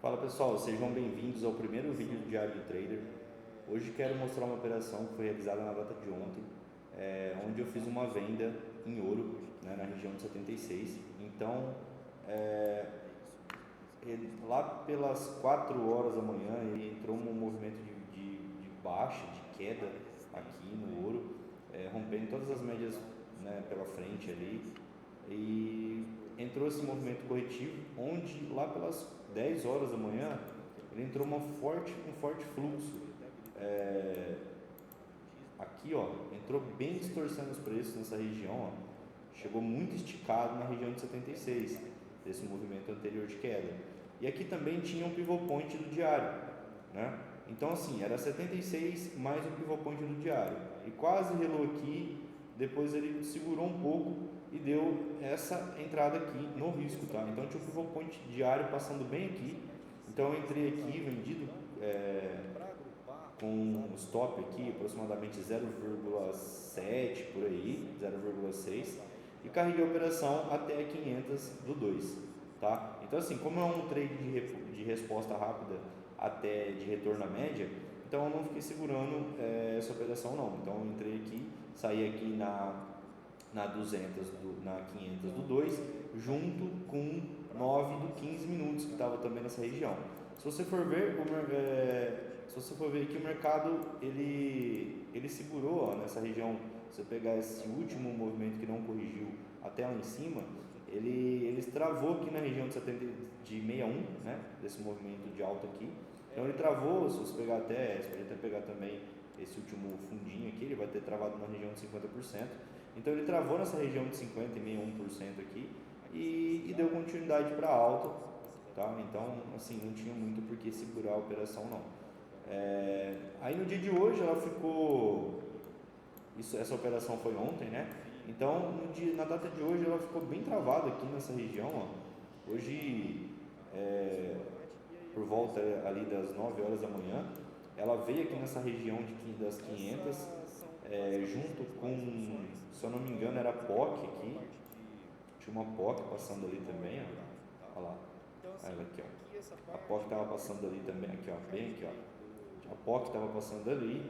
Fala pessoal, sejam bem-vindos ao primeiro vídeo do Diário do Trader. Hoje quero mostrar uma operação que foi realizada na data de ontem, onde eu fiz uma venda em ouro, né, na região de 76. Então, é, lá pelas 4 horas da manhã, ele entrou um movimento de baixa, de queda aqui no ouro, rompendo todas as médias, né, pela frente ali, e entrou esse movimento corretivo, onde lá pelas 10 horas da manhã ele entrou um forte fluxo, é, aqui ó, entrou bem distorcendo os preços nessa região, ó, chegou muito esticado na região de 76, desse movimento anterior de queda. E aqui também tinha um pivot point do diário, né? Então assim, era 76 mais um pivot point do diário. E quase relou aqui, depois ele segurou um pouco e deu essa entrada aqui no risco, tá? Então tinha um pivot point diário passando bem aqui. Então eu entrei aqui vendido, com um stop aqui aproximadamente 0,7 por aí, 0,6, e carreguei a operação até 500 do 2, tá? Então assim, como é um trade de resposta rápida até de retorno à média, então eu não fiquei segurando essa operação não. Então eu entrei aqui, saí aqui na 200 na 500 do 2, junto com 9 do 15 minutos que estava também nessa região. Se você for ver, se você for ver aqui, o mercado ele segurou, ó, nessa região. Se você pegar esse último movimento que não corrigiu até lá em cima, ele travou aqui na região de 70, de 61, né, desse movimento de alta aqui. Então ele travou. Se você pegar até, você pode até pegar também esse último fundinho aqui, ele vai ter travado na região de 50%. Então ele travou nessa região de 50 e 61% aqui e deu continuidade para alta, tá? Então assim, não tinha muito por que segurar a operação não. Aí no dia de hoje ela ficou, essa operação foi ontem, né? Então na data de hoje ela ficou bem travada aqui nessa região, ó. Hoje, por volta ali das 9 horas da manhã, ela veio aqui nessa região das 500, junto com, se eu não me engano, era POC aqui, tinha uma POC passando ali também, ó. Olha lá, ela aqui, ó. A POC estava passando ali também, aqui, ó, bem aqui, ó. A POC estava passando ali.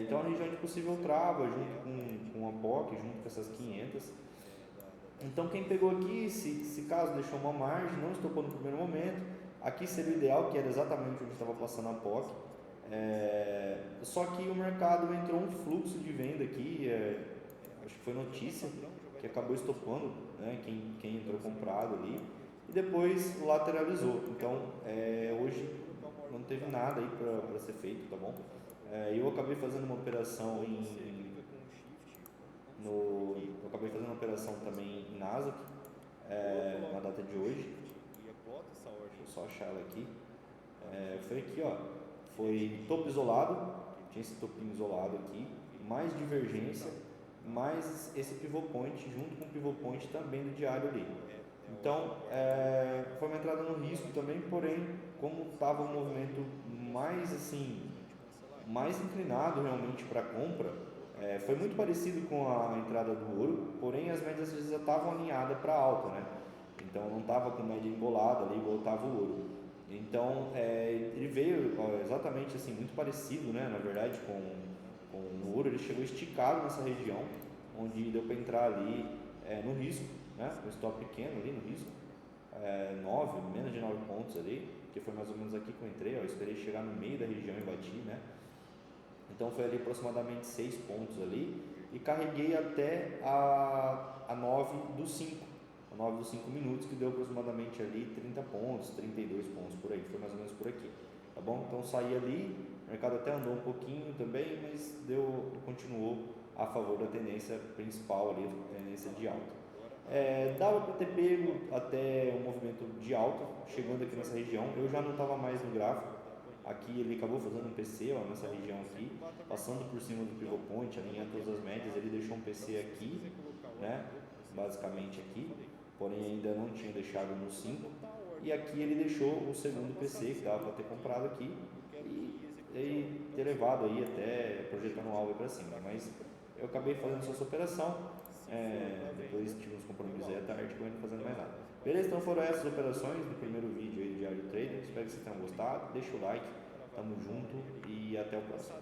Então a região de possível trava junto com a POC, junto com essas 500. Então quem pegou aqui, se caso deixou uma margem, não estopou no primeiro momento, aqui seria o ideal, que era exatamente onde estava passando a POC. Só que o mercado entrou um fluxo de venda aqui, acho que foi notícia, que acabou estopando, né, quem entrou comprado ali, e depois lateralizou. Então hoje não teve nada aí para ser feito, tá bom? Eu acabei fazendo uma operação eu acabei fazendo uma operação também em Nasdaq, na data de hoje. Deixa eu só achar ela aqui. Foi aqui, ó. Foi topo isolado, tinha esse topinho isolado aqui, mais divergência, mais esse pivot point, junto com o pivot point também do diário ali. Então, foi uma entrada no risco também, porém, como estava um movimento mais assim, mais inclinado realmente para compra, foi muito parecido com a entrada do ouro, porém as médias já estavam alinhadas para alta, né? Então não estava com média embolada ali igual estava o ouro. Então ele veio, ó, exatamente assim, muito parecido, né? Na verdade, com o ouro. Ele chegou esticado nessa região, onde deu para entrar ali no risco, né? Com stop pequeno ali no risco, 9, menos de 9 pontos ali, que foi mais ou menos aqui que eu entrei, ó. Eu esperei chegar no meio da região e bati, né? Então foi ali aproximadamente 6 pontos ali, e carreguei até a 9 dos 5, a 9 dos 5 minutos, que deu aproximadamente ali 30 pontos, 32 pontos por aí, foi mais ou menos por aqui, tá bom? Então saí ali, o mercado até andou um pouquinho também, mas continuou a favor da tendência principal ali, a tendência de alta. Dava para ter pego até um movimento de alta, chegando aqui nessa região. Eu já não estava mais no gráfico. Aqui ele acabou fazendo um PC, ó, nessa região aqui, passando por cima do pivot point, alinhando todas as médias. Ele deixou um PC aqui, né, basicamente aqui, porém ainda não tinha deixado no 5. E aqui ele deixou o segundo PC, que dava para ter comprado aqui e ter levado aí até projetando o alvo para cima. Mas eu acabei fazendo essa operação, depois tive uns compromissos aí à tarde, acabei não fazendo mais nada. Beleza? Então foram essas operações do primeiro vídeo aí do Diário Trader. Espero que vocês tenham gostado. Deixa o like, tamo junto e até o próximo.